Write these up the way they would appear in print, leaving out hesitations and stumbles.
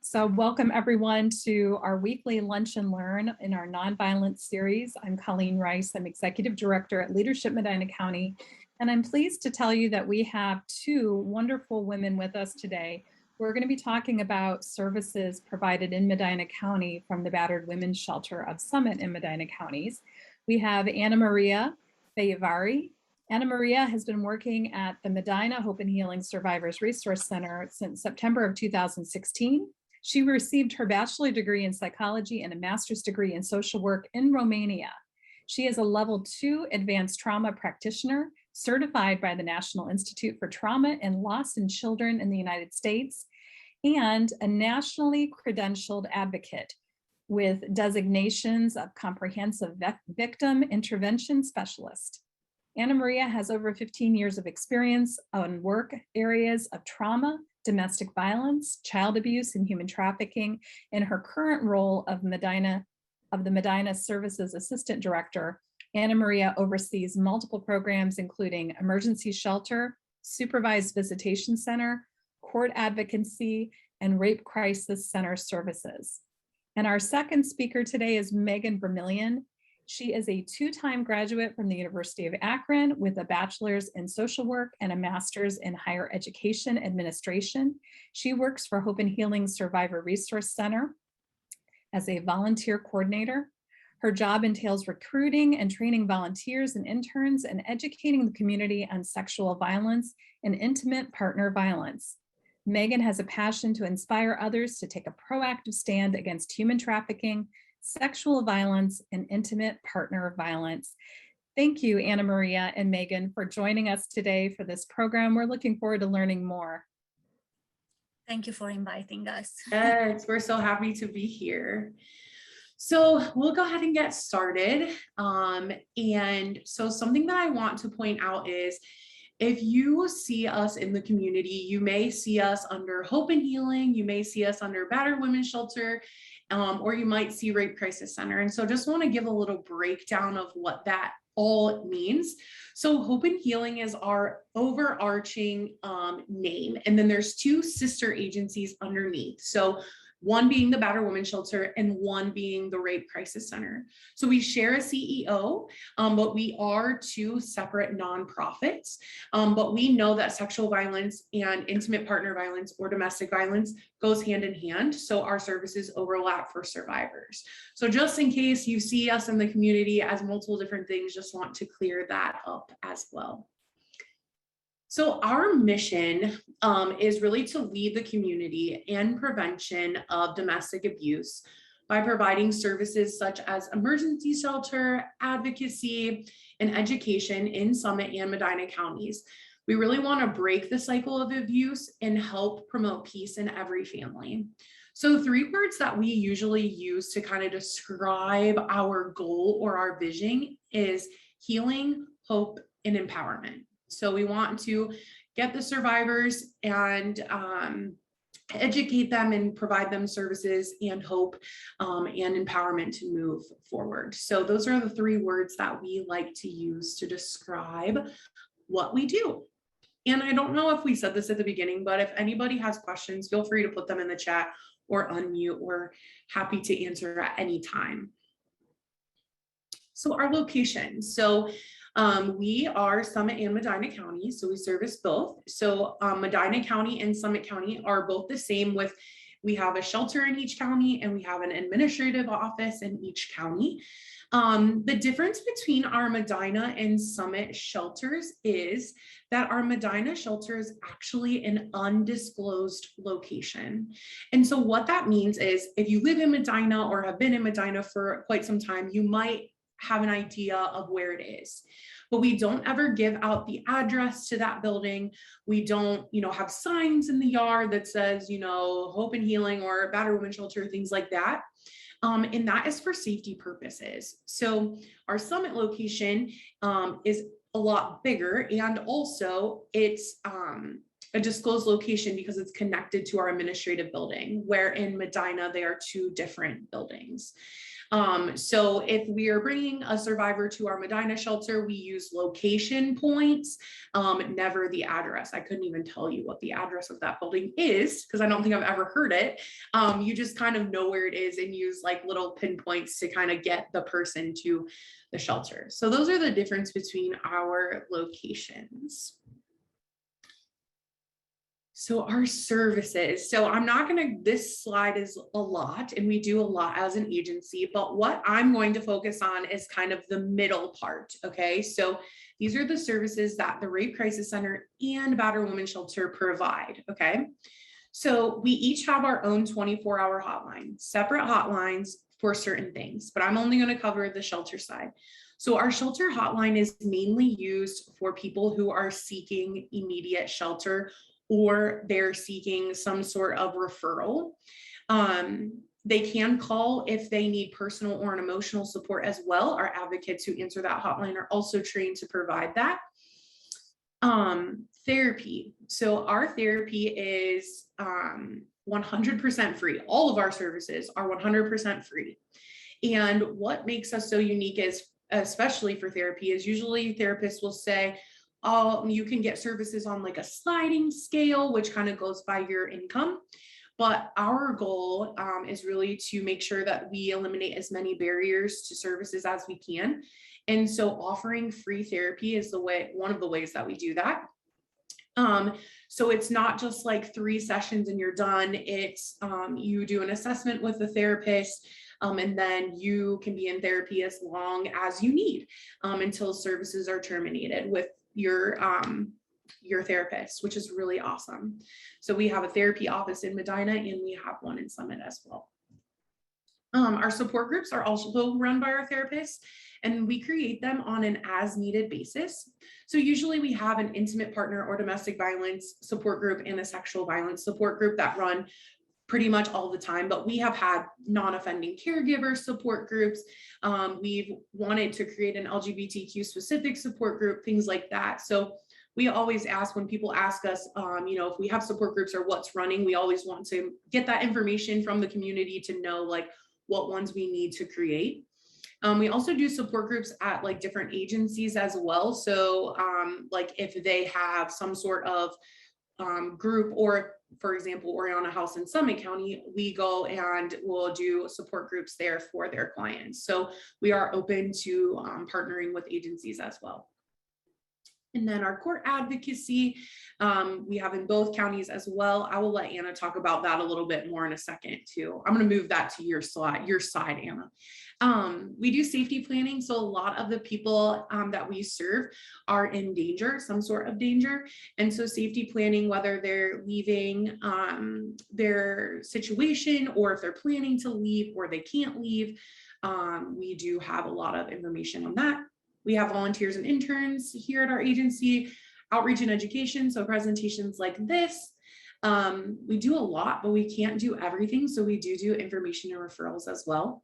So welcome everyone to our weekly Lunch and Learn in our Nonviolence series. I'm Colleen Rice. I'm Executive Director at Leadership Medina County. And I'm pleased to tell you that we have two wonderful women with us today. We're going to be talking about services provided in Medina County from the Battered Women's Shelter of Summit in Medina Counties. We have Anna Maria Fayavari. Anna Maria has been working at the Medina Hope and Healing Survivors Resource Center since September of 2016. She received her bachelor's degree in psychology and a master's degree in social work in Romania. She is a level 2 advanced trauma practitioner certified by the National Institute for Trauma and Loss in Children in the United States, and a nationally credentialed advocate with designations of comprehensive victim intervention specialist. Anna Maria has over 15 years of experience on work areas of trauma, domestic violence, child abuse, and human trafficking. In her current role of the Medina Services Assistant Director, Anna Maria oversees multiple programs, including emergency shelter, supervised visitation center, court advocacy, and rape crisis center services. And our second speaker today is Megan Vermillion. She is a 2-time graduate from the University of Akron with a bachelor's in social work and a master's in higher education administration. She works for Hope and Healing Survivor Resource Center as a volunteer coordinator. Her job entails recruiting and training volunteers and interns and educating the community on sexual violence and intimate partner violence. Megan has a passion to inspire others to take a proactive stand against human trafficking, sexual violence, and intimate partner violence. Thank you, Anna Maria and Megan, for joining us today for this program. We're looking forward to learning more. Thank you for inviting us. Yes, we're so happy to be here. So we'll go ahead and get started. And so something that I want to point out is, if you see us in the community, you may see us under Hope and Healing, you may see us under Battered Women's Shelter, or you might see Rape Crisis Center. And so just want to give a little breakdown of what that all means. So Hope and Healing is our overarching name. And then there's 2 sister agencies underneath. So one being the Battered Women's Shelter and one being the Rape Crisis Center. So we share a CEO, but we are 2 separate nonprofits. But we know that sexual violence and intimate partner violence or domestic violence goes hand in hand. So our services overlap for survivors. So just in case you see us in the community as multiple different things, just want to clear that up as well. So our mission is really to lead the community in prevention of domestic abuse by providing services such as emergency shelter, advocacy, and education in Summit and Medina counties. We really want to break the cycle of abuse and help promote peace in every family. So 3 words that we usually use to kind of describe our goal or our vision is healing, hope, and empowerment. So we want to get the survivors and educate them and provide them services and hope and empowerment to move forward. So those are the 3 words that we like to use to describe what we do. And I don't know if we said this at the beginning, but if anybody has questions, feel free to put them in the chat or unmute. We're happy to answer at any time. So our location. So we are Summit and Medina County, so we service both. So Medina County and Summit County are both the same with, we have a shelter in each county and we have an administrative office in each county. The difference between our Medina and Summit shelters is that our Medina shelter is actually an undisclosed location. And so what that means is, if you live in Medina or have been in Medina for quite some time, you might have an idea of where it is, but we don't ever give out the address to that building. We don't, have signs in the yard that says, Hope and Healing or Battered Women's Shelter, things like that. And that is for safety purposes. So our Summit location is a lot bigger, and also it's a disclosed location because it's connected to our administrative building, where in Medina they are 2 different buildings. So if we are bringing a survivor to our Medina shelter, we use location points, never the address. I couldn't even tell you what the address of that building is because I don't think I've ever heard it. You just kind of know where it is and use like little pinpoints to kind of get the person to the shelter. So those are the difference between our locations. So our services, so I'm not gonna, this slide is a lot and we do a lot as an agency, but what I'm going to focus on is kind of the middle part, okay? So these are the services that the Rape Crisis Center and Battered Women's Shelter provide, okay? So we each have our own 24-hour hotline, separate hotlines for certain things, but I'm only gonna cover the shelter side. So our shelter hotline is mainly used for people who are seeking immediate shelter or they're seeking some sort of referral. They can call if they need personal or an emotional support as well. Our advocates who answer that hotline are also trained to provide that. Therapy. So our therapy is 100% free. All of our services are 100% free. And what makes us so unique is, especially for therapy, is usually therapists will say, oh, you can get services on like a sliding scale, which kind of goes by your income. But our goal is really to make sure that we eliminate as many barriers to services as we can. And so offering free therapy is one of the ways that we do that. So it's not just like 3 sessions and you're done. It's you do an assessment with the therapist, and then you can be in therapy as long as you need until services are terminated with your therapist, which is really awesome. So we have a therapy office in Medina and we have one in Summit as well. Our support groups are also run by our therapists and we create them on an as needed basis. So usually we have an intimate partner or domestic violence support group and a sexual violence support group that run pretty much all the time, but we have had non-offending caregiver support groups. We've wanted to create an LGBTQ specific support group, things like that. So we always ask when people ask us, if we have support groups or what's running, we always want to get that information from the community to know like what ones we need to create. We also do support groups at like different agencies as well. So like if they have some sort of group, or for example, Oriana House in Summit County, we go and we'll do support groups there for their clients. So we are open to partnering with agencies as well. And then our court advocacy, we have in both counties as well. I will let Anna talk about that a little bit more in a second too. I'm going to move that to your side, Anna. We do safety planning. So a lot of the people that we serve are in danger, some sort of danger. And so safety planning, whether they're leaving their situation or if they're planning to leave or they can't leave, we do have a lot of information on that. We have volunteers and interns here at our agency, outreach and education. So presentations like this, we do a lot, but we can't do everything. So we do information and referrals as well.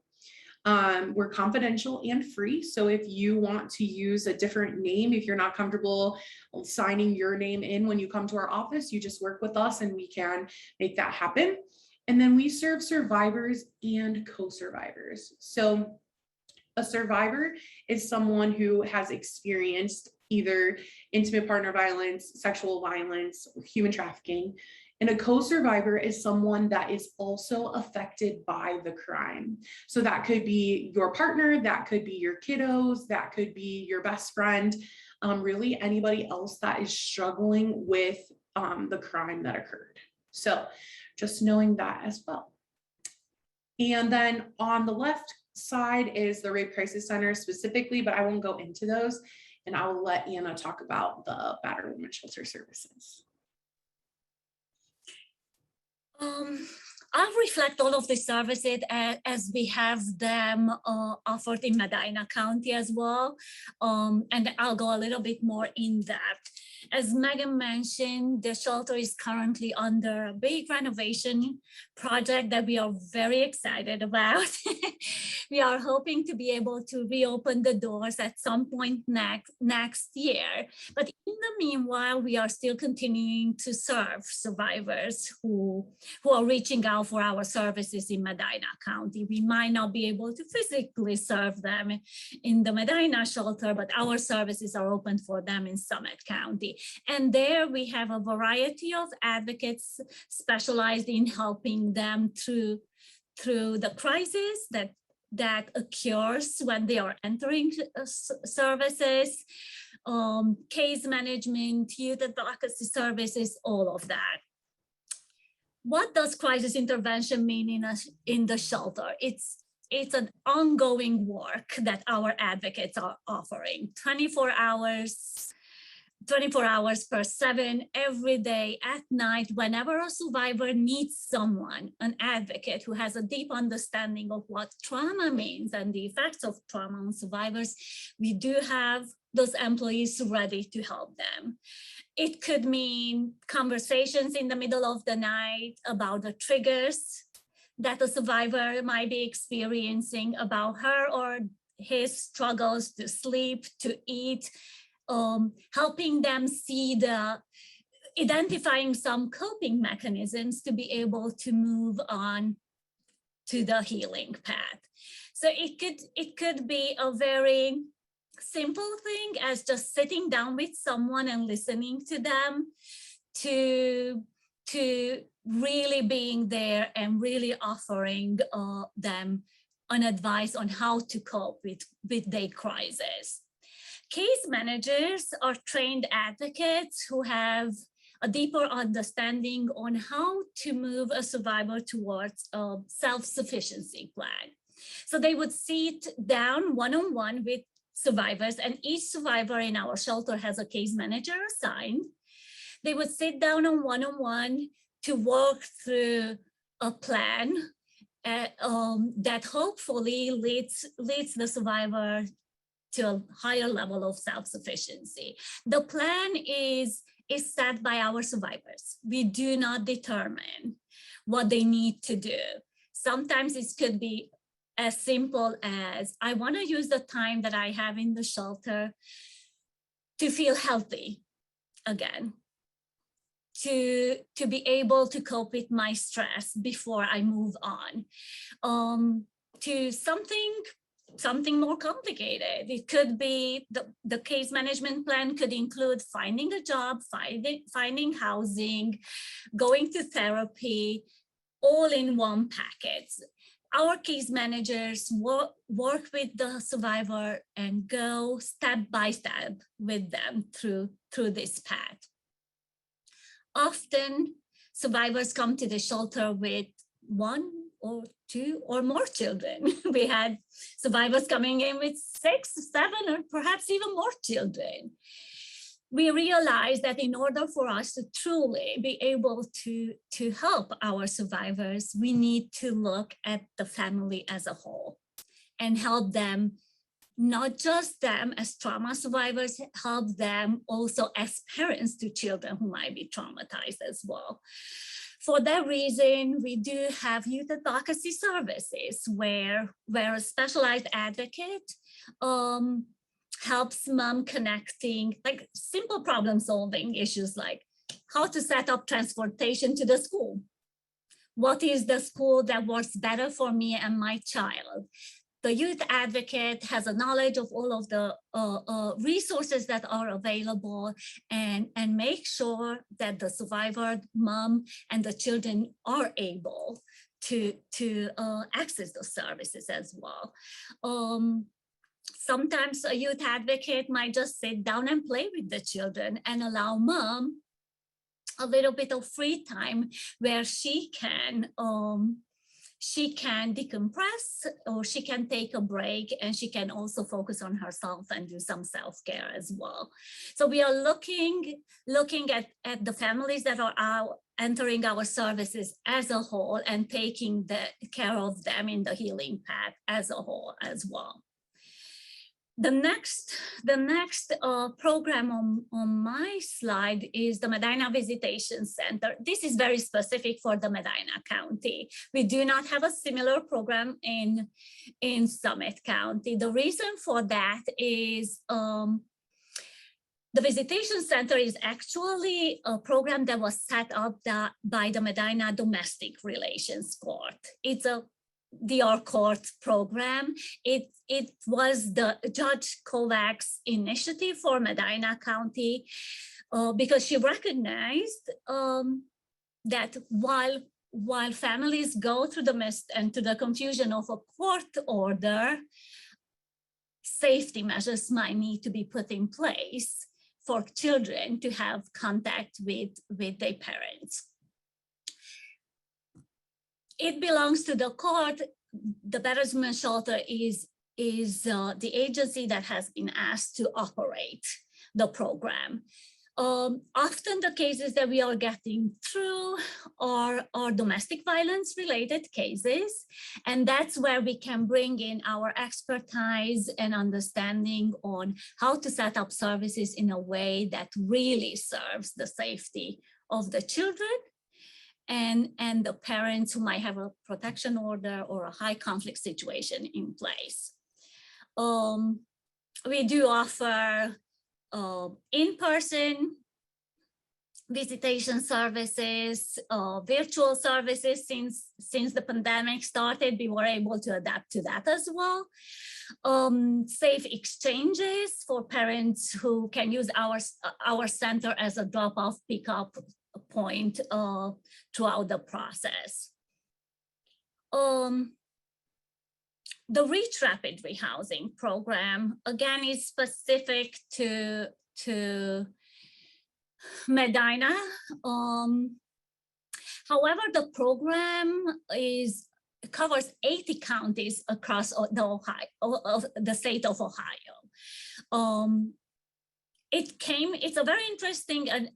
We're confidential and free. So if you want to use a different name, if you're not comfortable signing your name in when you come to our office, you just work with us and we can make that happen. And then we serve survivors and co-survivors. So a survivor is someone who has experienced either intimate partner violence, sexual violence, or human trafficking. And a co-survivor is someone that is also affected by the crime. So that could be your partner, that could be your kiddos, that could be your best friend, really anybody else that is struggling with the crime that occurred. So just knowing that as well. And then on the left side is the Rape Crisis Center specifically, but I won't go into those. And I will let Anna talk about the Battered Women's Shelter services. I'll reflect all of the services as we have them offered in Medina County as well. And I'll go a little bit more in depth. As Megan mentioned, the shelter is currently under a big renovation project that we are very excited about. we are hoping to be able to reopen the doors at some point next year. But in the meanwhile, we are still continuing to serve survivors who are reaching out for our services in Medina County. We might not be able to physically serve them in the Medina shelter, but our services are open for them in Summit County. And there we have a variety of advocates specialized in helping them through the crisis that occurs when they are entering services, case management, youth advocacy services, all of that. What does crisis intervention mean in the shelter? It's an ongoing work that our advocates are offering 24 hours per 7, every day, at night, whenever a survivor needs someone, an advocate who has a deep understanding of what trauma means and the effects of trauma on survivors, we do have those employees ready to help them. It could mean conversations in the middle of the night about the triggers that a survivor might be experiencing, about her or his struggles to sleep, to eat, helping them see identifying some coping mechanisms to be able to move on to the healing path. So it could be a very simple thing as just sitting down with someone and listening to them, to really being there and really offering them an advice on how to cope with their crisis. Case managers are trained advocates who have a deeper understanding on how to move a survivor towards a self-sufficiency plan. So they would sit down one-on-one with survivors, and each survivor in our shelter has a case manager assigned. They would sit down on one-on-one to work through a plan that hopefully leads the survivor to a higher level of self-sufficiency. The plan is set by our survivors. We do not determine what they need to do. Sometimes it could be as simple as, I want to use the time that I have in the shelter to feel healthy again, to be able to cope with my stress before I move on, to something more complicated. It could be the case management plan could include finding a job, finding housing, going to therapy, all in one package. Our case managers work with the survivor and go step by step with them through this path. Often survivors come to the shelter with 1 or 2 or more children. We had survivors coming in with 6, 7, or perhaps even more children. We realized that in order for us to truly be able to help our survivors, we need to look at the family as a whole and help them, not just them as trauma survivors, help them also as parents to children who might be traumatized as well. For that reason, we do have youth advocacy services where a specialized advocate helps mom connecting, like simple problem solving issues like how to set up transportation to the school. What is the school that works better for me and my child? The youth advocate has a knowledge of all of the resources that are available and make sure that the survivor mom and the children are able to access those services as well. Sometimes a youth advocate might just sit down and play with the children and allow mom a little bit of free time where she can decompress, or she can take a break, and she can also focus on herself and do some self-care as well. So we are looking at the families that are entering our services as a whole and taking care of them in the healing path as a whole as well. The next program on my slide is the Medina Visitation Center. This is very specific for the Medina County. We do not have a similar program in Summit County. The reason for that is the Visitation Center is actually a program that was set up by the Medina Domestic Relations Court. It's a DR Court program. It was the Judge Kovac's initiative for Medina County because she recognized that while families go through the mist and to the confusion of a court order, safety measures might need to be put in place for children to have contact with their parents. It belongs to the court. The Bereavement Shelter is the agency that has been asked to operate the program. Often the cases that we are getting through are domestic violence related cases. And that's where we can bring in our expertise and understanding on how to set up services in a way that really serves the safety of the children and the parents who might have a protection order or a high conflict situation in place. We do offer in-person visitation services, virtual services. Since the pandemic started, we were able to adapt to that as well. Safe exchanges for parents who can use our center as a drop-off pickup point throughout the process. The Reach Rapid Rehousing program, again, is specific to Medina. However, the program covers 80 counties across the state of Ohio. It's a very interesting and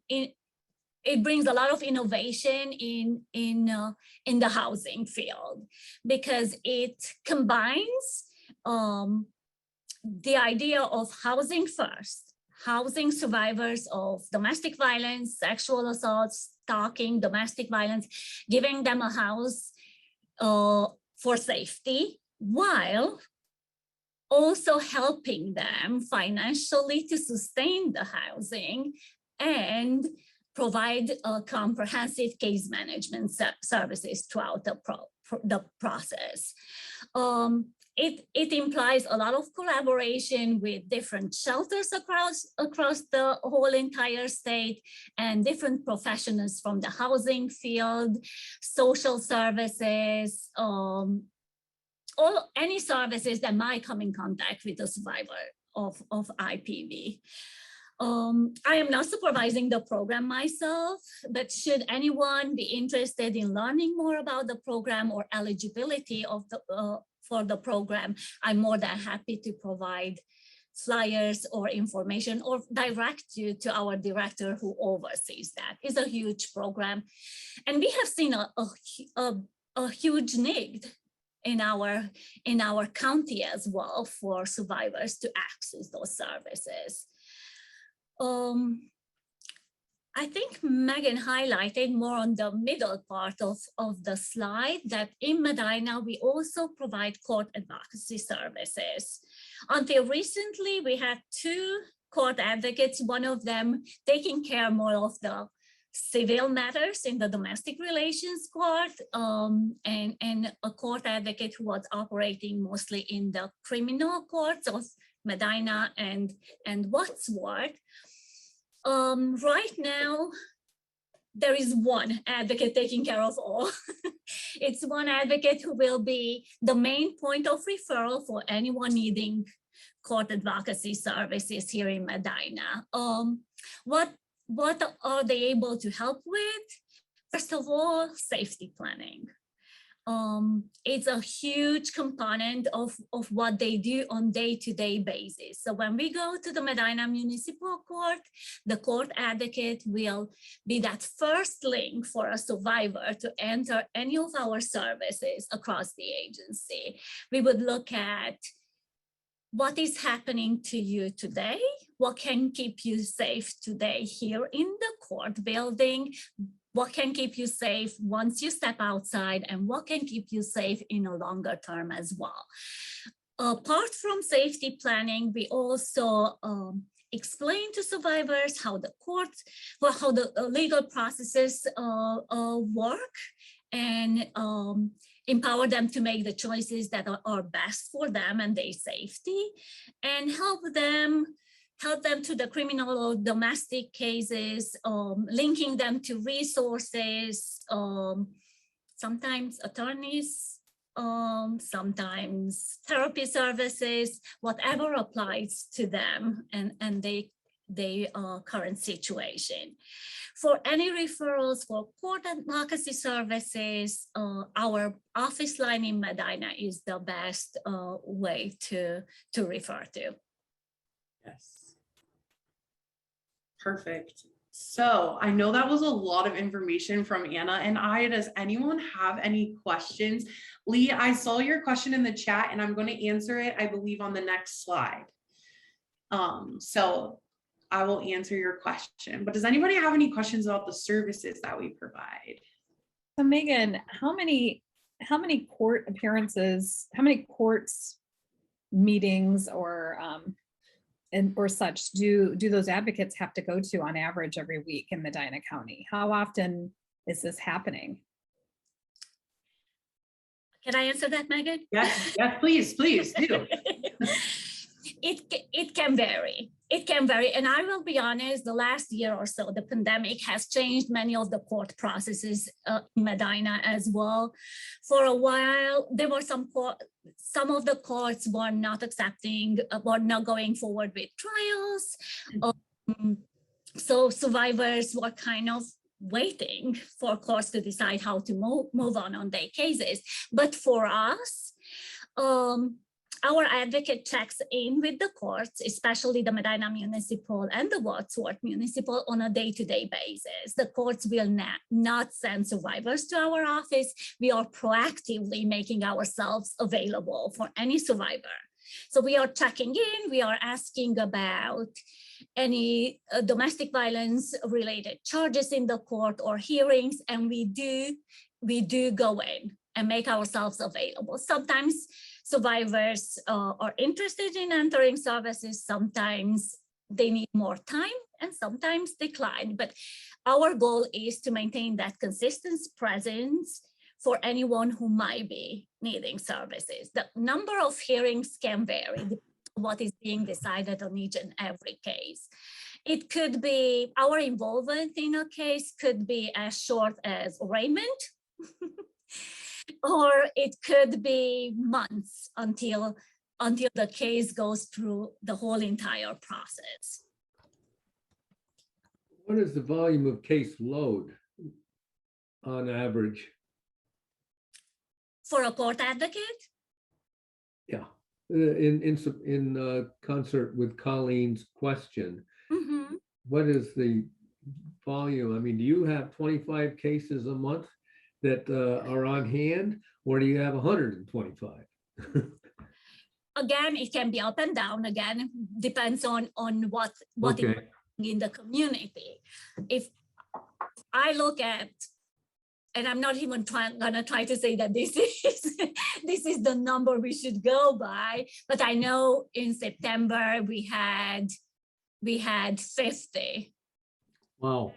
it brings a lot of innovation in the housing field because it combines the idea of housing first, housing survivors of domestic violence, sexual assault, stalking, domestic violence, giving them a house for safety, while also helping them financially to sustain the housing and provide comprehensive case management services throughout the process. It implies a lot of collaboration with different shelters across the whole entire state and different professionals from the housing field, social services, any services that might come in contact with a survivor of IPV. I am not supervising the program myself, but should anyone be interested in learning more about the program or eligibility of for the program, I'm more than happy to provide flyers or information or direct you to our director who oversees that. It's a huge program. And we have seen a huge need in our county as well for survivors to access those services. I think Megan highlighted more on the middle part of the slide that in Medina, we also provide court advocacy services. Until recently, we had 2 court advocates, one of them taking care more of the civil matters in the domestic relations court, and a court advocate who was operating mostly in the criminal courts of Medina and Wadsworth. Right now, there is one advocate taking care of all. It's one advocate who will be the main point of referral for anyone needing court advocacy services here in Medina. What are they able to help with? First of all, safety planning. It's a huge component of what they do on day-to-day basis. So when we go to the Medina Municipal Court, the court advocate will be that first link for a survivor to enter any of our services across the agency. We would look at what is happening to you today? What can keep you safe today here in the court building? What can keep you safe once you step outside, and what can keep you safe in a longer term as well? Apart from safety planning, we also explain to survivors how the courts, well, how the legal processes work, and empower them to make the choices that are best for them and their safety, and help them to the criminal or domestic cases, linking them to resources, sometimes attorneys, sometimes therapy services, whatever applies to them and their current situation. For any referrals for court advocacy services, our office line in Medina is the best way to refer to. Yes. Perfect. So I know that was a lot of information from Anna and I. Does anyone have any questions? Lee, I saw your question in the chat and I'm going to answer it, I believe, on the next slide. So I will answer your question, but does anybody have any questions about the services that we provide? So Megan, how many court appearances, how many courts meetings or such do those advocates have to go to on average every week in Medina County? How often is this happening? Can I answer that, Megan? Yes, please do. It can vary. It can vary. And I will be honest, the last year or so, the pandemic has changed many of the court processes in Medina as well. For a while, there were some of the courts were not accepting, were not going forward with trials. So survivors were kind of waiting for courts to decide how to move on their cases. But for us, our advocate checks in with the courts, especially the Medina Municipal and the Wadsworth Municipal, on a day-to-day basis. The courts will not send survivors to our office. We are proactively making ourselves available for any survivor. So we are checking in, we are asking about any domestic violence related charges in the court or hearings, and we do go in and make ourselves available. Sometimes survivors are interested in entering services, sometimes they need more time, and sometimes decline. But our goal is to maintain that consistent presence for anyone who might be needing services. The number of hearings can vary, depending on what is being decided on each and every case. It could be, our involvement in a case could be as short as arraignment, or it could be months until the case goes through the whole entire process. What is the volume of case load on average? For a court advocate? Yeah, in concert with Colleen's question, what is the volume? I mean, do you have 25 cases a month that are on hand, or do you have 125? Again, it can be up and down. Again, depends on what Okay. is in the community. If I look at, and I'm not even gonna try to say that this is the number we should go by, but I know in September we had 50. Wow.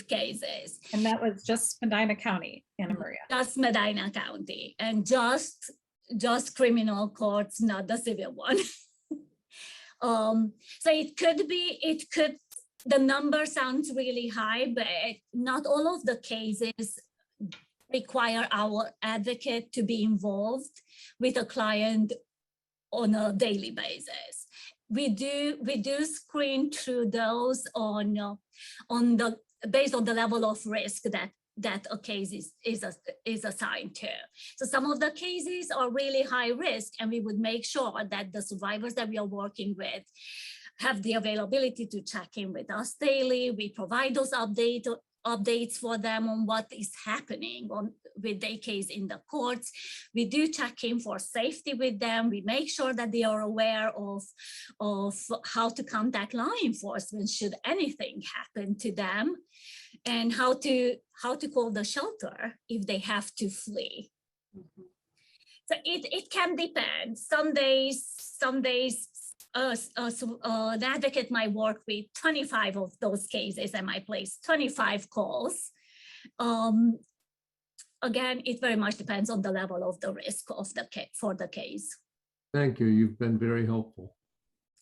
Cases. And that was just Medina County, Anna Maria. Just Medina County, and just criminal courts, not the civil one. So the number sounds really high, but not all of the cases require our advocate to be involved with a client on a daily basis. We do screen through those based on the level of risk that a case is assigned to. So some of the cases are really high risk, and we would make sure that the survivors that we are working with have the availability to check in with us daily. We provide those updates updates for them on what is happening with their case in the courts. We do check in for safety with them. We make sure that they are aware of how to contact law enforcement should anything happen to them, and how to call the shelter if they have to flee. Mhm. So it can depend. Some days, the advocate might work with 25 of those cases and might place 25 calls. Again, it very much depends on the level of the risk of the for the case. Thank you. You've been very helpful.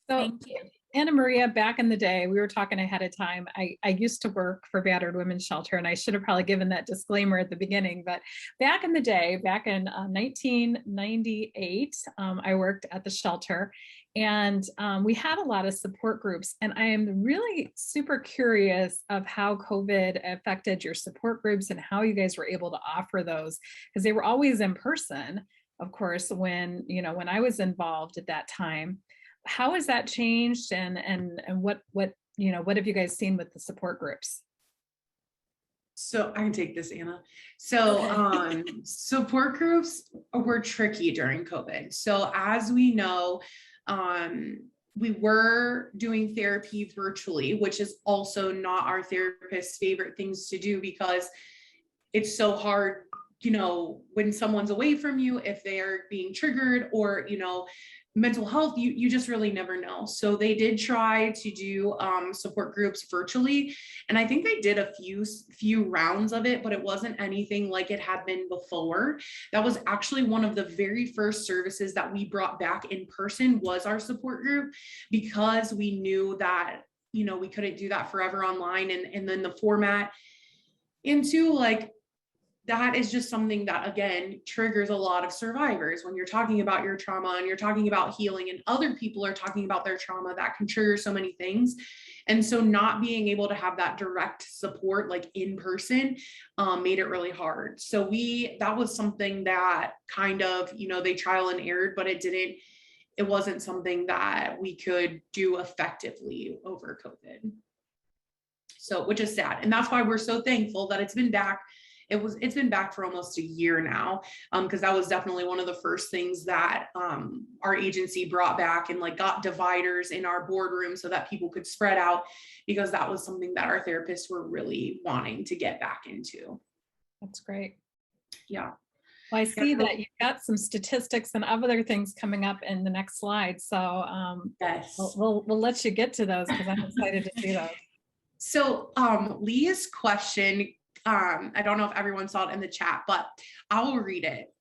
So Thank you. Anna Maria, back in the day, we were talking ahead of time. I used to work for Battered Women's Shelter, and I should have probably given that disclaimer at the beginning. But back in the day, back in 1998, I worked at the shelter, and we had a lot of support groups. And I am really super curious of how COVID affected your support groups and how you guys were able to offer those, because they were always in person, of course, when I was involved at that time. How has that changed, and what have you guys seen with the support groups? So I can take this, Anna. So Okay. support groups were tricky during COVID. So as we know, we were doing therapy virtually, which is also not our therapist's favorite things to do, because it's so hard, when someone's away from you, if they're being triggered, or, mental health, you just really never know. So they did try to do support groups virtually. And I think they did a few rounds of it, but it wasn't anything like it had been before. That was actually one of the very first services that we brought back in person, was our support group, because we knew that, we couldn't do that forever online, and then the format into that is just something that, again, triggers a lot of survivors. When you're talking about your trauma and you're talking about healing, and other people are talking about their trauma, that can trigger so many things. And so not being able to have that direct support in person made it really hard. So that was something that kind of, they trial and errored, but it wasn't something that we could do effectively over COVID. So, which is sad. And that's why we're so thankful that it's been back. It's been back for almost a year now, because that was definitely one of the first things that our agency brought back, and got dividers in our boardroom so that people could spread out, because that was something that our therapists were really wanting to get back into. That's great. Yeah. Well, I see that you've got some statistics and other things coming up in the next slide. So Yes. we'll let you get to those, because I'm excited to see those. So Leah's question, I don't know if everyone saw it in the chat, but I will read it.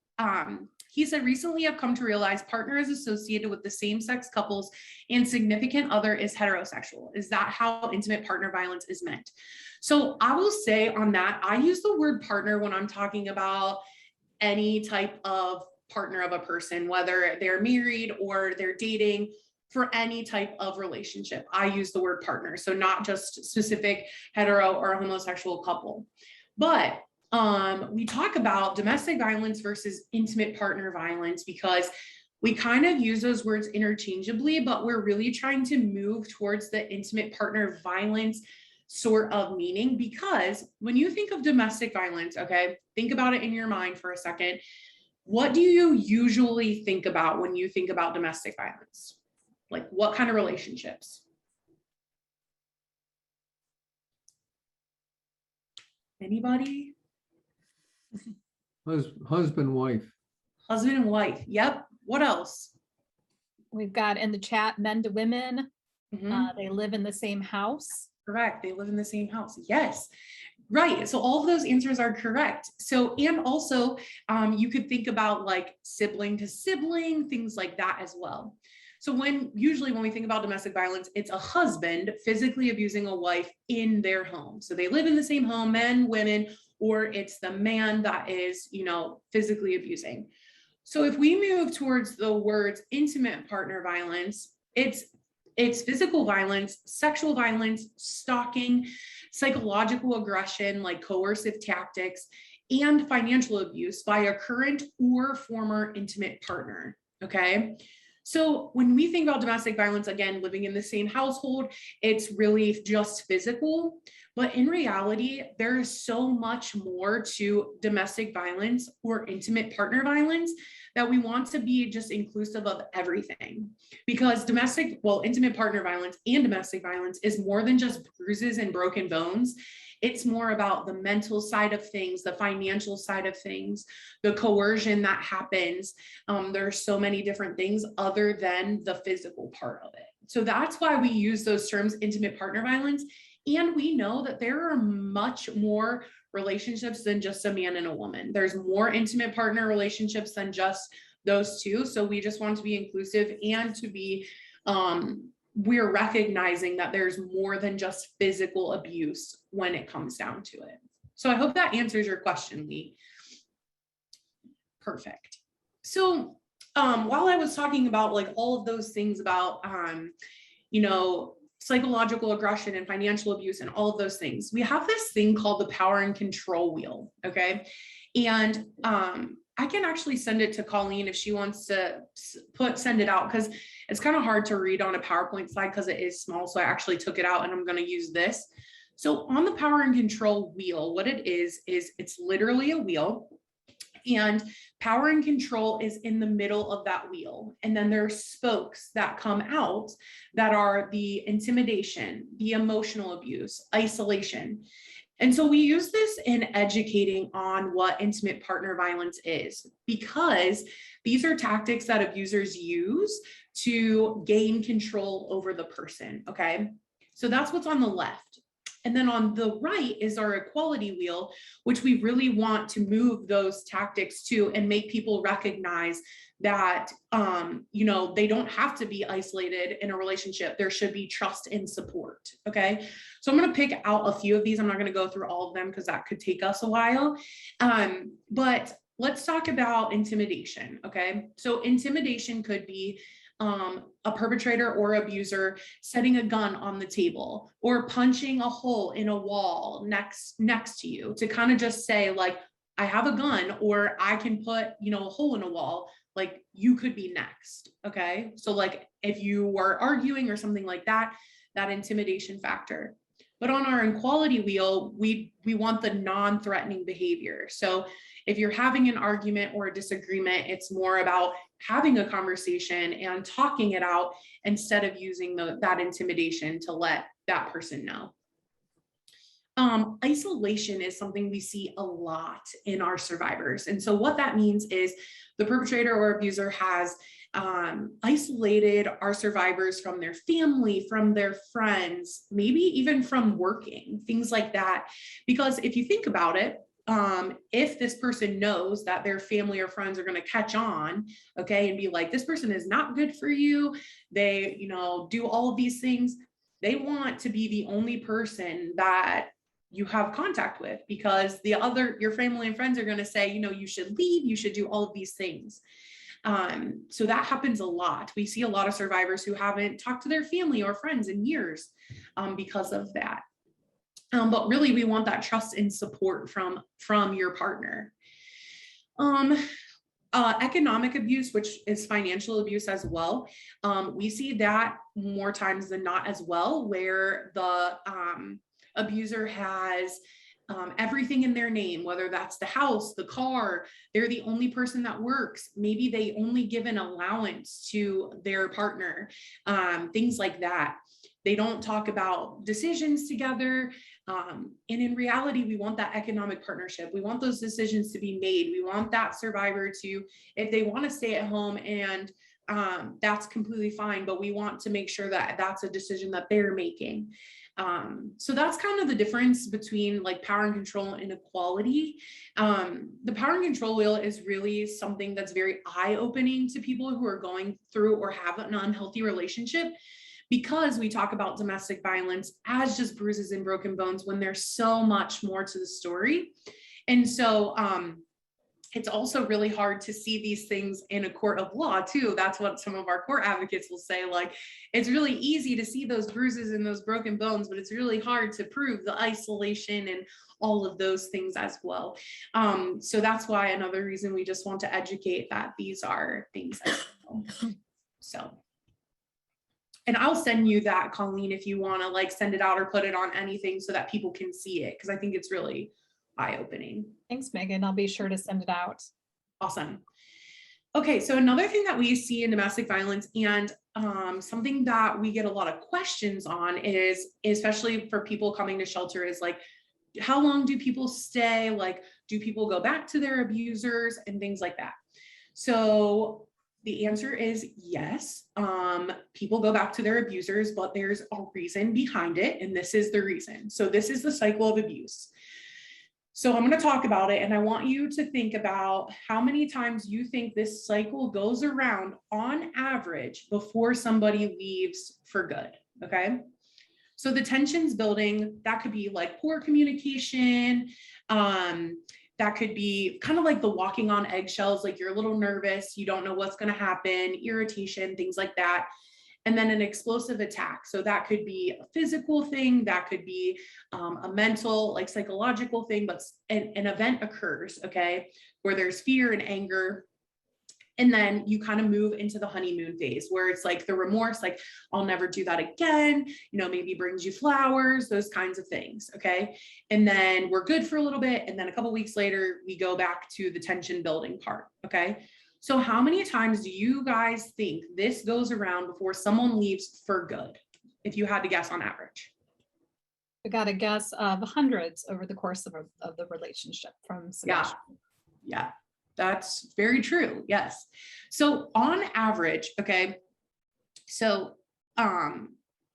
He said, recently I've come to realize partner is associated with the same-sex couples and significant other is heterosexual. Is that how intimate partner violence is meant? So I will say on that, I use the word partner when I'm talking about any type of partner of a person, whether they're married or they're dating. For any type of relationship, I use the word partner. So not just specific hetero or homosexual couple. But we talk about domestic violence versus intimate partner violence, because we kind of use those words interchangeably, but we're really trying to move towards the intimate partner violence sort of meaning. Because when you think of domestic violence, okay, think about it in your mind for a second. What do you usually think about when you think about domestic violence? What kind of relationships? Anybody? Husband, wife. Husband and wife. Yep. What else? We've got in the chat men to women. Mhm. They live in the same house. Correct. They live in the same house. Yes. Right. So all of those answers are correct. So, and also you could think about sibling to sibling, things like that as well. So usually when we think about domestic violence, it's a husband physically abusing a wife in their home. So they live in the same home, men, women, or it's the man that is, physically abusing. So if we move towards the words intimate partner violence, it's physical violence, sexual violence, stalking, psychological aggression, like coercive tactics, and financial abuse by a current or former intimate partner. Okay. So when we think about domestic violence, again, living in the same household, it's really just physical. But in reality, there is so much more to domestic violence or intimate partner violence that we want to be just inclusive of everything. Because intimate partner violence and domestic violence is more than just bruises and broken bones. It's more about the mental side of things, the financial side of things, the coercion that happens. There are so many different things other than the physical part of it. So that's why we use those terms, intimate partner violence. And we know that there are much more relationships than just a man and a woman. There's more intimate partner relationships than just those two. So we just want to be inclusive and to be, we're recognizing that there's more than just physical abuse when it comes down to it. So I hope that answers your question, Lee. Perfect. So while I was talking about like all of those things about, psychological aggression and financial abuse and all of those things, we have this thing called the power and control wheel. Okay. And I can actually send it to Colleen if she wants to send it out, because it's kind of hard to read on a PowerPoint slide because it is small. So I actually took it out and I'm going to use this. So on the power and control wheel, what it is it's literally a wheel. And power and control is in the middle of that wheel. And then there are spokes that come out that are the intimidation, the emotional abuse, isolation. And so we use this in educating on what intimate partner violence is, because these are tactics that abusers use to gain control over the person. Okay. So that's what's on the left. And then on the right is our equality wheel, which we really want to move those tactics to and make people recognize that, they don't have to be isolated in a relationship. There should be trust and support. Okay. So I'm going to pick out a few of these. I'm not going to go through all of them because that could take us a while. But let's talk about intimidation. Okay. So intimidation could be a perpetrator or abuser setting a gun on the table or punching a hole in a wall next to you to kind of just say like, I have a gun, or I can put, a hole in a wall, like you could be next. Okay. So like if you were arguing or something like that, that intimidation factor. But on our equality wheel, we want the non-threatening behavior. So if you're having an argument or a disagreement, it's more about having a conversation and talking it out instead of using that intimidation to let that person know. Isolation is something we see a lot in our survivors. And so what that means is the perpetrator or abuser has isolated our survivors from their family, from their friends, maybe even from working, things like that. Because if you think about it, if this person knows that their family or friends are going to catch on, okay, and be like, this person is not good for you, they, do all of these things, they want to be the only person that you have contact with, because your family and friends are going to say, you should leave, you should do all of these things. So that happens a lot. We see a lot of survivors who haven't talked to their family or friends in years because of that. But really, we want that trust and support from your partner. Economic abuse, which is financial abuse as well. We see that more times than not as well, where the abuser has everything in their name, whether that's the house, the car, they're the only person that works. Maybe they only give an allowance to their partner, things like that. They don't talk about decisions together. And in reality, we want that economic partnership. We want those decisions to be made. We want that survivor to, if they want to stay at home, and that's completely fine, but we want to make sure that that's a decision that they're making. So that's kind of the difference between like power and control and equality. The power and control wheel is really something that's very eye-opening to people who are going through or have an unhealthy relationship, because we talk about domestic violence as just bruises and broken bones when there's so much more to the story. And so it's also really hard to see these things in a court of law too. That's what some of our court advocates will say, like, it's really easy to see those bruises and those broken bones, but it's really hard to prove the isolation and all of those things as well. So that's why another reason we just want to educate that these are things as well. So, and I'll send you that, Colleen, if you want to like send it out or put it on anything so that people can see it, because I think it's really eye-opening. Thanks, Megan. I'll be sure to send it out. Awesome. Okay, so another thing that we see in domestic violence, and something that we get a lot of questions on is, especially for people coming to shelter, is like, how long do people stay? Like, do people go back to their abusers and things like that? So the answer is yes. People go back to their abusers, but there's a reason behind it. And this is the reason. So this is the cycle of abuse. So I'm going to talk about it, and I want you to think about how many times you think this cycle goes around on average before somebody leaves for good. Okay. So the tensions building, that could be like poor communication. That could be kind of like the walking on eggshells, like you're a little nervous, you don't know what's going to happen, irritation, things like that. And then an explosive attack. So that could be a physical thing, that could be a mental, like psychological thing, but an event occurs, okay, where there's fear and anger. And then you kind of move into the honeymoon phase where it's like the remorse, like, I'll never do that again, you know, maybe brings you flowers, those kinds of things. Okay. And then we're good for a little bit. And then a couple of weeks later, we go back to the tension building part. Okay. So how many times do you guys think this goes around before someone leaves for good? If you had to guess on average. I got a guess of hundreds over the course of the relationship from Sebastian. Yeah. That's very true. Yes. So on average, okay. So,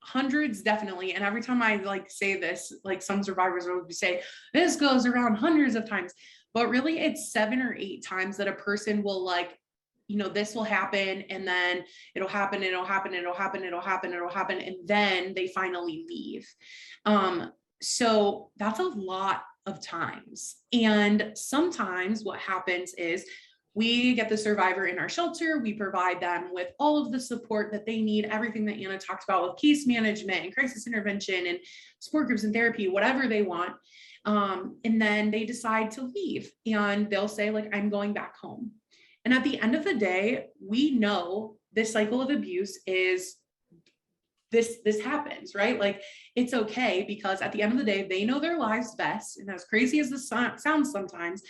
hundreds definitely. And every time I like say this, like some survivors will say, this goes around hundreds of times, but really it's 7 or 8 times that a person will like, you know, this will happen and then it'll happen, it'll happen, it'll happen, it'll happen, it'll happen. And then they finally leave. So that's a lot of times. And sometimes what happens is we get the survivor in our shelter, we provide them with all of the support that they need, everything that Anna talked about with case management and crisis intervention and support groups and therapy, whatever they want. And then they decide to leave and they'll say like, I'm going back home. And at the end of the day, we know this cycle of abuse is this happens, right? Like it's okay because at the end of the day, they know their lives best. And as crazy as this sounds sometimes,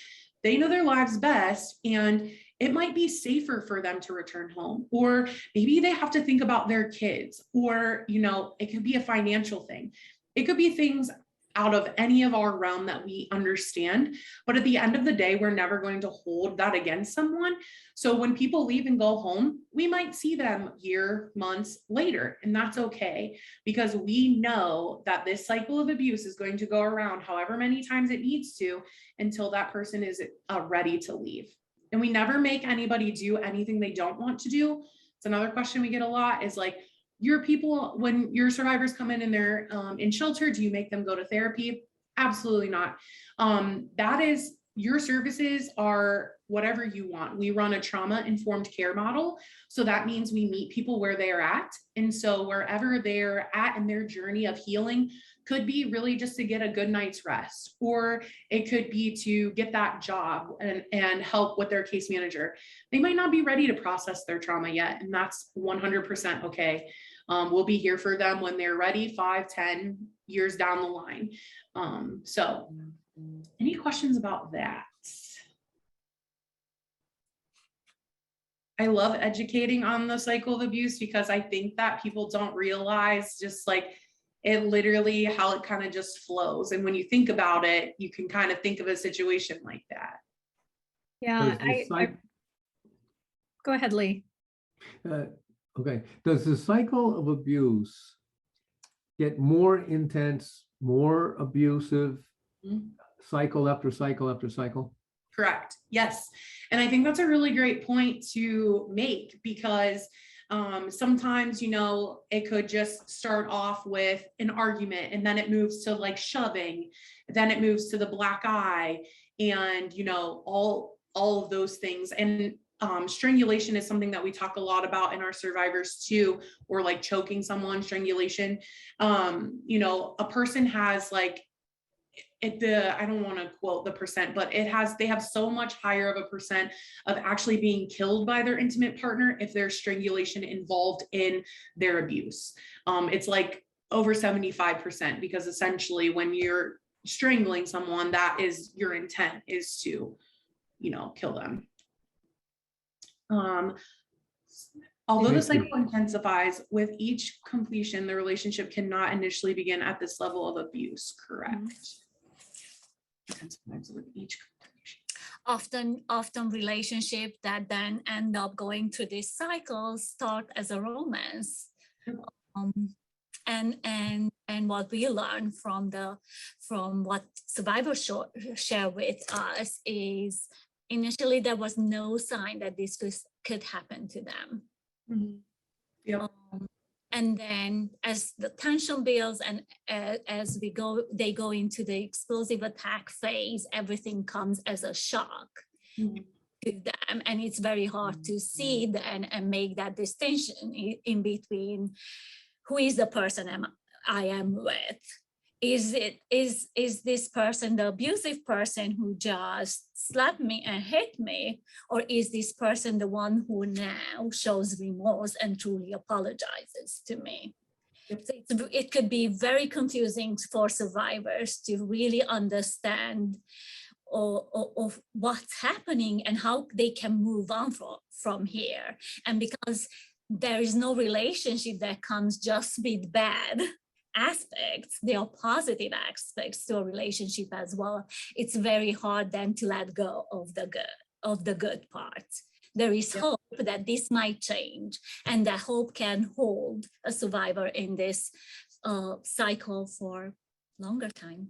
they know their lives best. And it might be safer for them to return home, or maybe they have to think about their kids, or, you know, it could be a financial thing. It could be things out of any of our realm that we understand. But at the end of the day, we're never going to hold that against someone. So when people leave and go home, we might see them year, months later, and that's okay, because we know that this cycle of abuse is going to go around however many times it needs to until that person is ready to leave. And we never make anybody do anything they don't want to do. It's another question we get a lot is like, your people, when your survivors come in and they're in shelter, do you make them go to therapy? Absolutely not. That is, your services are whatever you want. We run a trauma-informed care model. So that means we meet people where they're at. And so wherever they're at in their journey of healing could be really just to get a good night's rest, or it could be to get that job and help with their case manager. They might not be ready to process their trauma yet, and that's 100% okay. We'll be here for them when they're ready, 5, 10 years down the line. So any questions about that? I love educating on the cycle of abuse because I think that people don't realize just like it literally how it kind of just flows. And when you think about it, you can kind of think of a situation like that. Yeah, go ahead, Lee. Okay. Does the cycle of abuse get more intense, more abusive, cycle after cycle after cycle? Correct. Yes. And I think that's a really great point to make because sometimes, you know, it could just start off with an argument and then it moves to like shoving, then it moves to the black eye and, you know, all of those things. And strangulation is something that we talk a lot about in our survivors too, or like choking someone, strangulation. You know, a person has like I don't want to quote the percent, but they have so much higher of a percent of actually being killed by their intimate partner if there's strangulation involved in their abuse. It's like over 75%, because essentially when you're strangling someone, that is your intent, is to, kill them. Although the cycle intensifies with each completion, the relationship cannot initially begin at this level of abuse. Correct. Intensifies with each completion. Often relationships that then end up going through this cycle start as a romance. And what we learn from what survivors share with us is initially there was no sign that this could happen to them. Mm-hmm. Yep. And then as the tension builds and as they go into the explosive attack phase, everything comes as a shock to them. And it's very hard to see then and make that distinction in between who is the person I am with. Is this person the abusive person who just slapped me and hit me, or is this person the one who now shows remorse and truly apologizes to me? So it could be very confusing for survivors to really understand of what's happening and how they can move on from here. And because there is no relationship that comes just with bad aspects, there are positive aspects to a relationship as well. It's very hard then to let go of the good parts. There is hope that this might change, and that hope can hold a survivor in this cycle for longer time.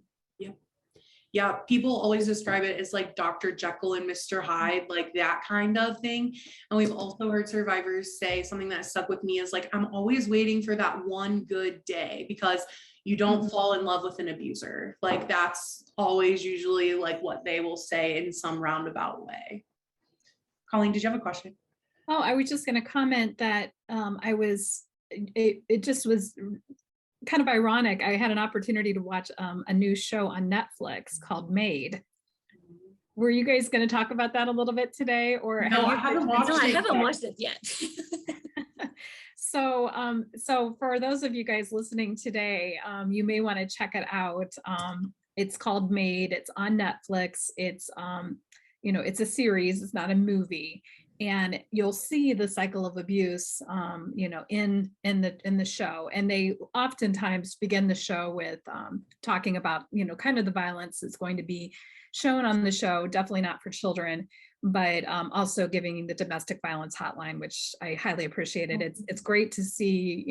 Yeah, people always describe it as like Dr. Jekyll and Mr. Hyde, like that kind of thing. And we've also heard survivors say something that stuck with me is like, I'm always waiting for that one good day, because you don't fall in love with an abuser. Like that's always usually like what they will say in some roundabout way. Colleen, did you have a question? Oh, I was just going to comment that it just was kind of ironic. I had an opportunity to watch a new show on Netflix called Made. Were you guys going to talk about that a little bit today? Or no, I haven't watched it yet. So for those of you guys listening today, you may want to check it out. It's called Made. It's on Netflix. It's it's a series. It's not a movie. And you'll see the cycle of abuse, in the show. And they oftentimes begin the show with talking about, kind of the violence that's going to be shown on the show. Definitely not for children, but also giving the domestic violence hotline, which I highly appreciated. It's great to see,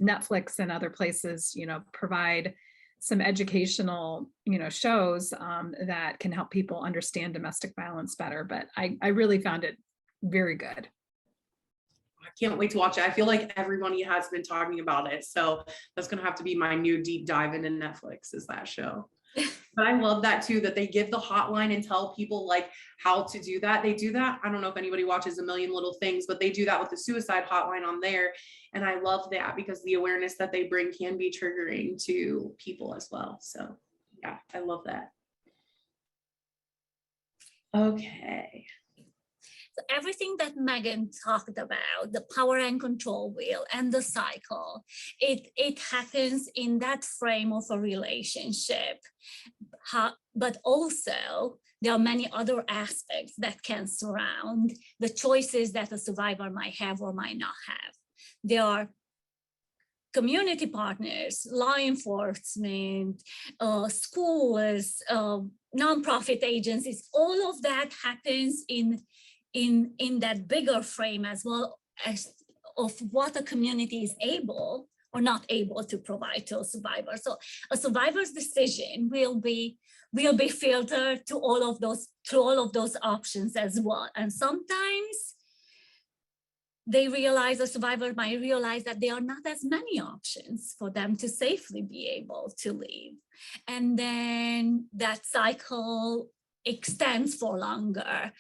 Netflix and other places, provide some educational, shows that can help people understand domestic violence better. But I really found it very good. I can't wait to watch it. I feel like everybody has been talking about it. So that's going to have to be my new deep dive into Netflix, is that show. But I love that too, that they give the hotline and tell people like how to do that. They do that. I don't know if anybody watches A Million Little Things, but they do that with the suicide hotline on there. And I love that because the awareness that they bring can be triggering to people as well. So yeah, I love that. Okay. So everything that Megan talked about, the power and control wheel and the cycle, it happens in that frame of a relationship. But also there are many other aspects that can surround the choices that a survivor might have or might not have. There are community partners, law enforcement, schools, nonprofit agencies. All of that happens in that bigger frame as well as of what a community is able or not able to provide to a survivor. So a survivor's decision will be filtered to all of those options as well. And sometimes a survivor might realize that there are not as many options for them to safely be able to live. And then that cycle extends for longer.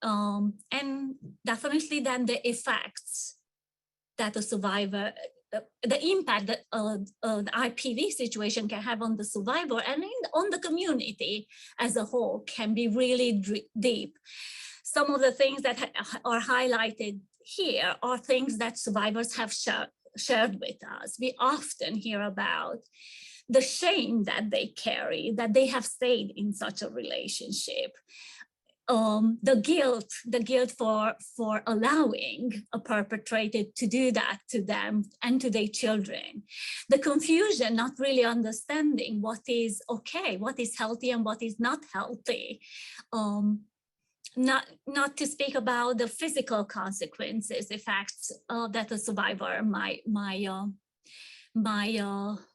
And definitely then the effects that a survivor the impact that the IPV situation can have on the survivor and on the community as a whole can be really deep. Some of the things that are highlighted here are things that survivors have shared with us. We often hear about the shame that they carry, that they have stayed in such a relationship. The guilt for allowing a perpetrator to do that to them and to their children. The confusion, not really understanding what is okay, what is healthy and what is not healthy. Not to speak about the physical consequences, effects that a survivor might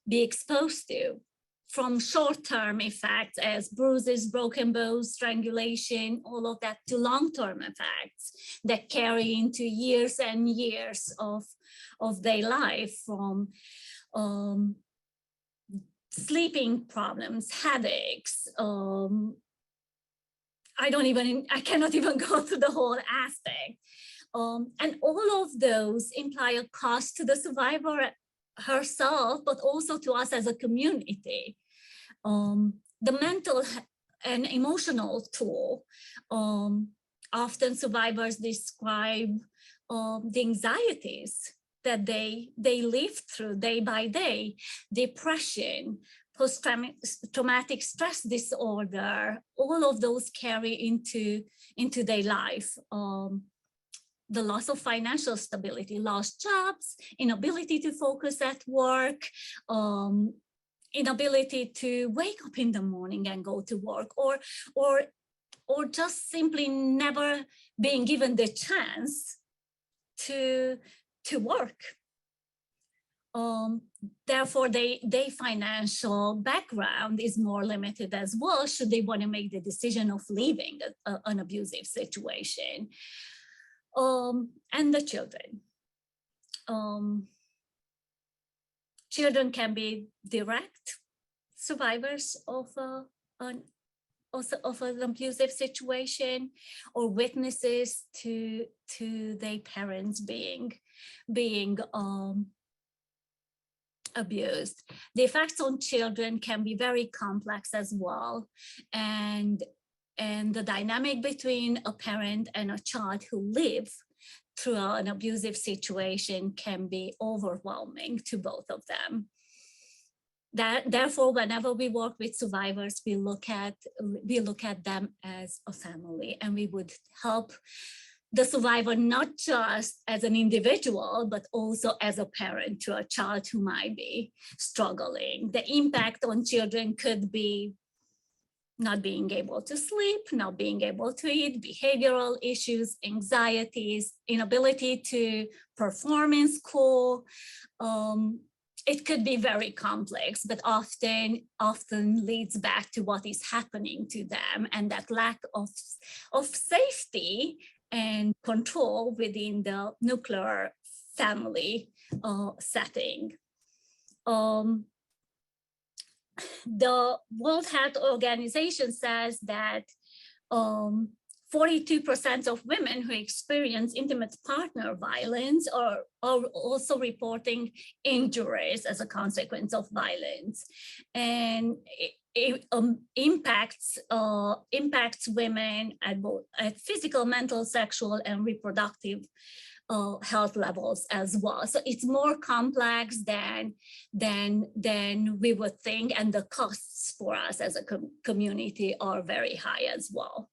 be exposed to, from short-term effects as bruises, broken bones, strangulation, all of that, to long-term effects that carry into years and years of their life, from sleeping problems, headaches. I cannot even go through the whole aspect. And all of those imply a cost to the survivor herself, but also to us as a community. The mental and emotional toll, often survivors describe the anxieties that they live through day by day, depression, post-traumatic stress disorder, all of those carry into their life. The loss of financial stability, lost jobs, inability to focus at work, inability to wake up in the morning and go to work, or just simply never being given the chance to work. Therefore, their financial background is more limited as well, should they want to make the decision of leaving an abusive situation. And the children. Children can be direct survivors of an abusive situation, or witnesses to their parents being abused. The effects on children can be very complex as well, and the dynamic between a parent and a child who live through an abusive situation can be overwhelming to both of them. Therefore, whenever we work with survivors, we look at them as a family, and we would help the survivor not just as an individual, but also as a parent to a child who might be struggling. The impact on children could be not being able to sleep, not being able to eat, behavioral issues, anxieties, inability to perform in school. It could be very complex, but often leads back to what is happening to them, and that lack of safety and control within the nuclear family setting. The World Health Organization says that 42% of women who experience intimate partner violence are also reporting injuries as a consequence of violence, and it impacts women at physical, mental, sexual, and reproductive health levels as well. So it's more complex than we would think, and the costs for us as a community are very high as well.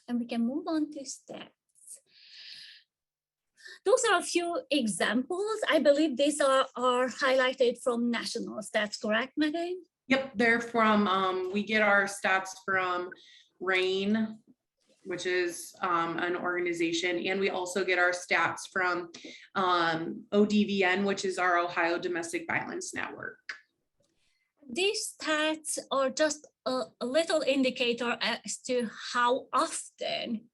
And we can move on to stats. Those are a few examples. I believe these are highlighted from national stats, correct, Megan? Yep, they're from, we get our stats from RAIN, which is an organization, and we also get our stats from ODVN, which is our Ohio Domestic Violence Network. These stats are just a little indicator as to how often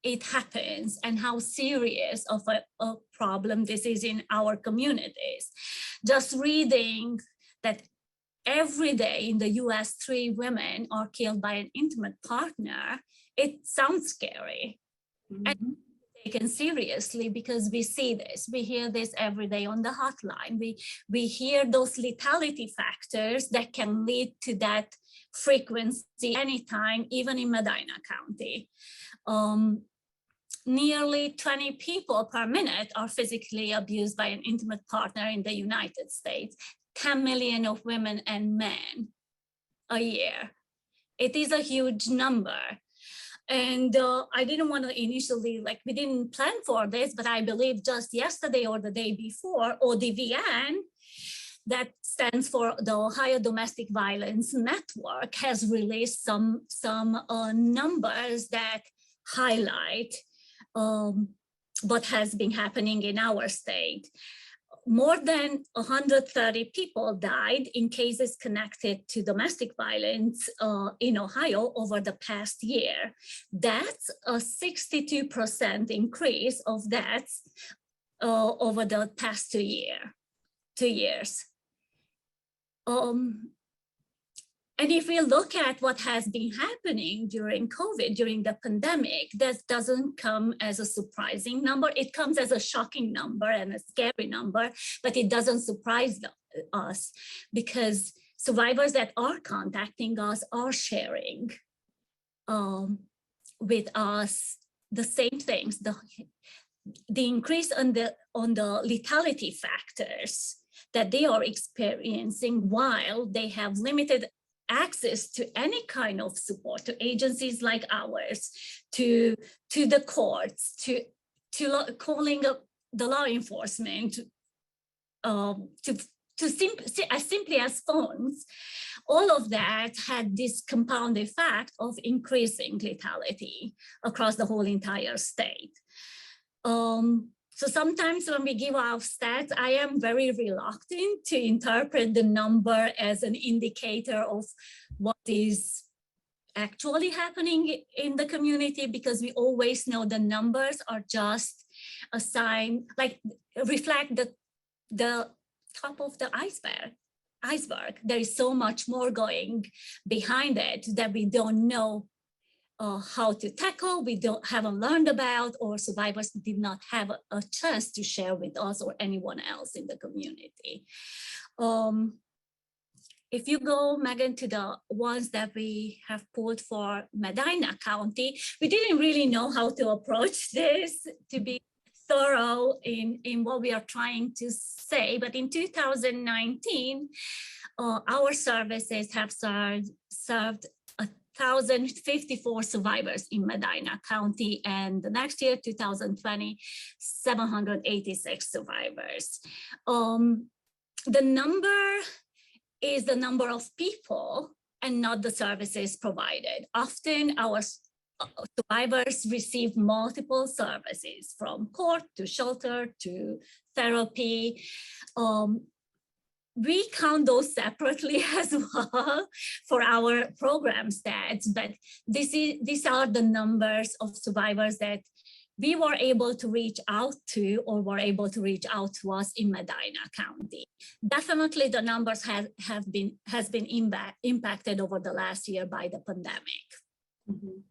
it happens and how serious of a problem this is in our communities. Just reading that every day in the US, 3 women are killed by an intimate partner, it sounds scary. Mm-hmm. And taken seriously, because we see this, we hear this every day on the hotline. We hear those lethality factors that can lead to that frequency anytime, even in Medina County. Nearly 20 people per minute are physically abused by an intimate partner in the United States, 10 million of women and men a year. It is a huge number. And I didn't want to initially, we didn't plan for this, but I believe just yesterday or the day before, ODVN, that stands for the Ohio Domestic Violence Network, has released some numbers that highlight what has been happening in our state. More than 130 people died in cases connected to domestic violence in Ohio over the past year. That's a 62% increase of deaths over the past 2 years. And if we look at what has been happening during COVID, during the pandemic, that doesn't come as a surprising number. It comes as a shocking number and a scary number, but it doesn't surprise us, because survivors that are contacting us are sharing with us the same things. The increase on the lethality factors that they are experiencing while they have limited access to any kind of support, to agencies like ours, to the courts, to calling up the law enforcement, as simply as phones. All of that had this compound effect of increasing lethality across the whole entire state. So sometimes when we give out stats, I am very reluctant to interpret the number as an indicator of what is actually happening in the community, because we always know the numbers are just a sign, reflect the top of the iceberg. There is so much more going behind it that we don't know how to tackle, we haven't learned about, or survivors did not have a chance to share with us or anyone else in the community. If you go, Megan, to the ones that we have pulled for Medina County, we didn't really know how to approach this to be thorough in what we are trying to say, but in 2019, our services have served 1,054 survivors in Medina County, and the next year, 2020, 786 survivors. The number is the number of people and not the services provided. Often our survivors receive multiple services, from court to shelter to therapy. We count those separately as well for our program stats, but these are the numbers of survivors that we were able to reach out to, or were able to reach out to us in Medina County. Definitely the numbers has been impacted over the last year by the pandemic. Mhm.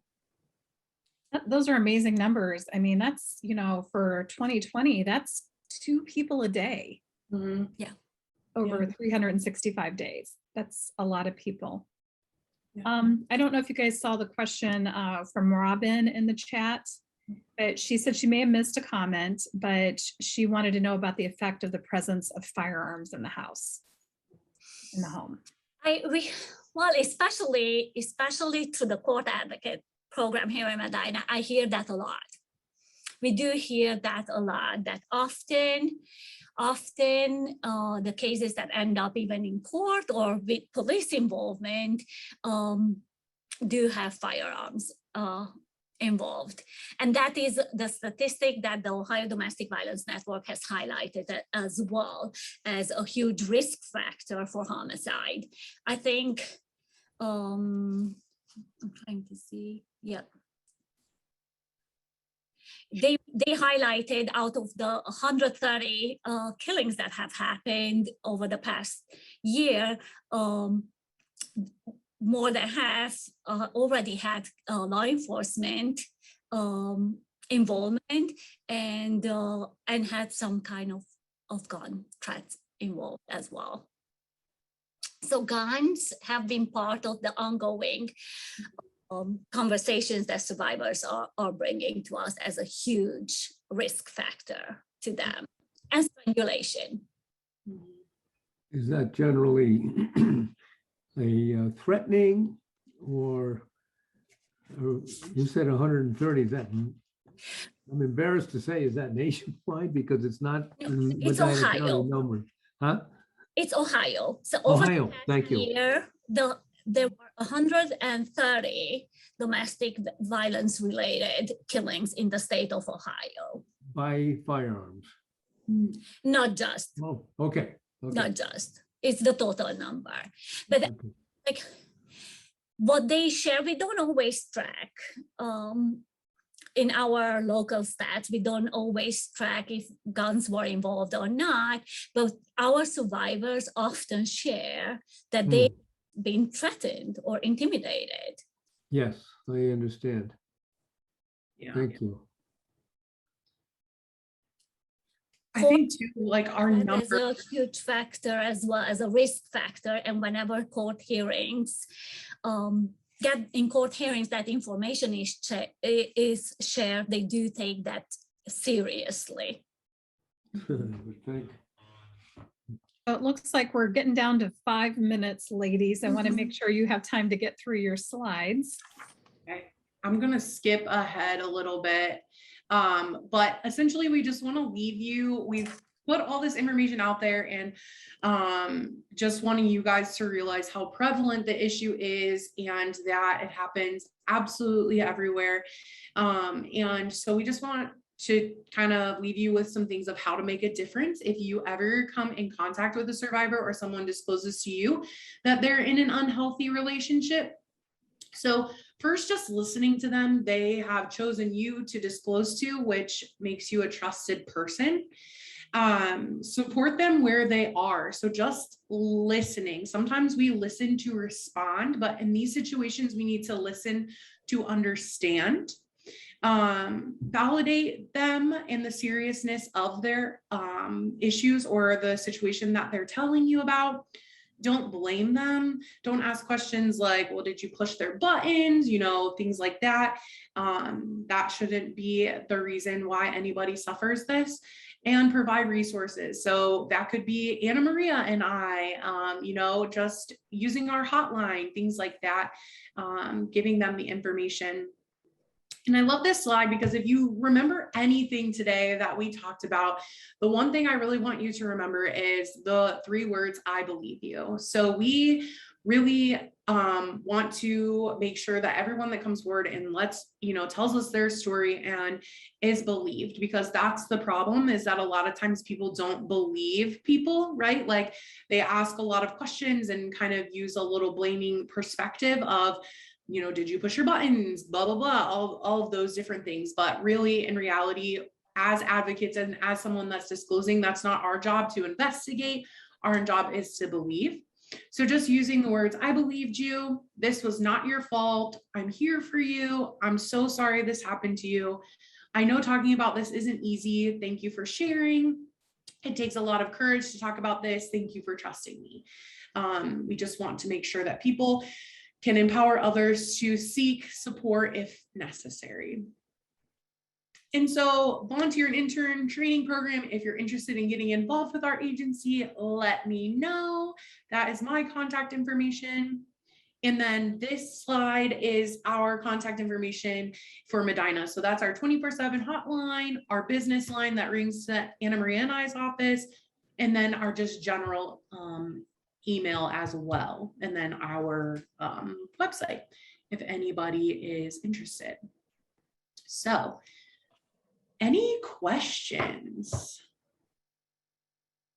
Those are amazing numbers. I mean, that's, for 2020, that's 2 people a day. Mhm. Yeah. Over 365 days. That's a lot of people. Yeah. I don't know if you guys saw the question from Robin in the chat, but she said she may have missed a comment, but she wanted to know about the effect of the presence of firearms in the house, in the home. Especially through the court advocate program here in Medina, I hear that a lot. We do hear that a lot, that often the cases that end up even in court or with police involvement do have firearms involved. And that is the statistic that the Ohio Domestic Violence Network has highlighted as well as a huge risk factor for homicide. I think, I'm trying to see, yeah. They highlighted, out of the 130 killings that have happened over the past year, more than half already had law enforcement involvement and had some kind of gun threats involved as well. So guns have been part of the ongoing conversations that survivors are bringing to us as a huge risk factor to them, and strangulation. Is that generally a threatening, or you said 130, is that, I'm embarrassed to say, is that nationwide? Because it's not It's Medina Ohio. County number. Huh? It's Ohio. So over Ohio, the past thank you. year, there were 130 domestic violence related killings in the state of Ohio. By firearms. Not just, Oh, okay. not just. It's the total number. But Okay. like what they share, we don't always track. In our local stats, we don't always track if guns were involved or not, but our survivors often share that they've been threatened or intimidated. Yes, I understand. Yeah. Thank you. I think too, like our That number. is a huge factor as well as a risk factor. And whenever court hearings, in court hearings that information is shared, they do take that seriously. I would think. So it looks like we're getting down to 5 minutes, ladies. I want to make sure you have time to get through your slides. Okay. I'm going to skip ahead a little bit. But essentially we just want to leave you, we've put all this information out there, and just wanting you guys to realize how prevalent the issue is and that it happens absolutely everywhere. And so we just want to kind of leave you with some things of how to make a difference if you ever come in contact with a survivor or someone discloses to you that they're in an unhealthy relationship. So first, just listening to them, they have chosen you to disclose to, which makes you a trusted person. Support them where they are. So just listening. Sometimes we listen to respond, but in these situations, we need to listen to understand. Validate them in the seriousness of their issues or the situation that they're telling you about. Don't blame them. Don't ask questions like, well, did you push their buttons? You know, things like that. That shouldn't be the reason why anybody suffers this. And provide resources. So that could be Anna Maria and I, you know, just using our hotline, things like that, giving them the information. And I love this slide because if you remember anything today that we talked about, the one thing I really want you to remember is the 3 words, I believe you. So we really want to make sure that everyone that comes forward and tells us their story and is believed, because that's the problem, is that a lot of times people don't believe people, right? Like they ask a lot of questions and kind of use a little blaming perspective of, you know, did you push your buttons, blah, blah, blah, all of those different things. But really, in reality, as advocates and as someone that's disclosing, that's not our job to investigate. Our job is to believe. So just using the words, I believed you, this was not your fault, I'm here for you, I'm so sorry this happened to you. I know talking about this isn't easy. Thank you for sharing. It takes a lot of courage to talk about this. Thank you for trusting me. We just want to make sure that people can empower others to seek support if necessary. And so volunteer and intern training program, if you're interested in getting involved with our agency, let me know. That is my contact information. And then this slide is our contact information for Medina. So that's our 24/7 hotline, our business line that rings to Anna Maria and I's office, and then our just general email as well. And then our website, if anybody is interested. So any questions?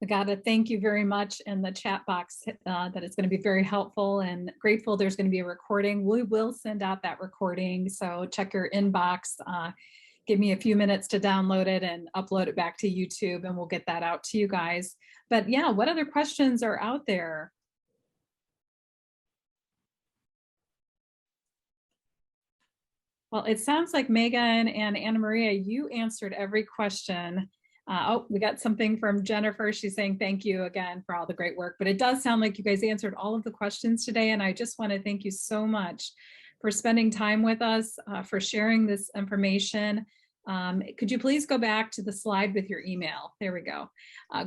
Agata, thank you very much in the chat box that it's going to be very helpful, and grateful there's going to be a recording. We will send out that recording, so check your inbox. Give me a few minutes to download it and upload it back to YouTube, and we'll get that out to you guys. But yeah, what other questions are out there? Well, it sounds like Megan and Anna Maria, you answered every question. Oh, we got something from Jennifer. She's saying thank you again for all the great work, but it does sound like you guys answered all of the questions today. And I just want to thank you so much for spending time with us, for sharing this information. Could you please go back to the slide with your email? There we go.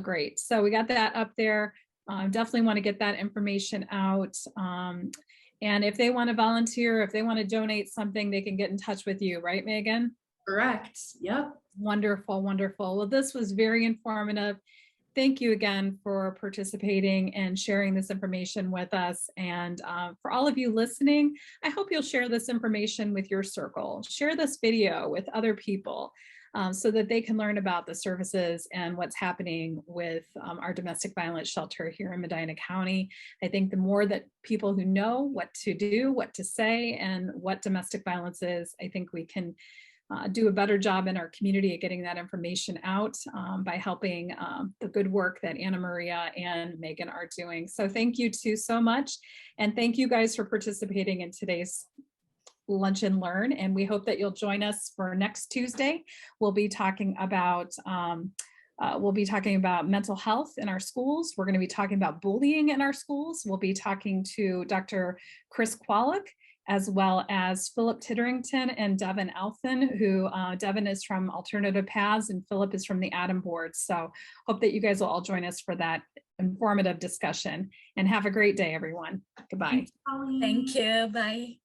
Great. So we got that up there. Definitely want to get that information out. And if they want to volunteer, if they want to donate something, they can get in touch with you, right, Megan? Correct. Yep. Wonderful, wonderful. Well, this was very informative. Thank you again for participating and sharing this information with us. And for all of you listening, I hope you'll share this information with your circle. Share this video with other people so that they can learn about the services and what's happening with our domestic violence shelter here in Medina County. I think the more that people who know what to do, what to say, and what domestic violence is, I think we can do a better job in our community at getting that information out by helping the good work that Anna Maria and Megan are doing. So thank you two so much. And thank you guys for participating in today's Lunch and Learn. And we hope that you'll join us for next Tuesday. We'll be talking about mental health in our schools. We're going to be talking about bullying in our schools. We'll be talking to Dr. Chris Kwolek, as well as Philip Titterington and Devin Alphen, who Devin is from Alternative Paths and Philip is from the Adam Board. So hope that you guys will all join us for that informative discussion, and have a great day, everyone. Goodbye. Thanks, Colleen. Thank you. Bye.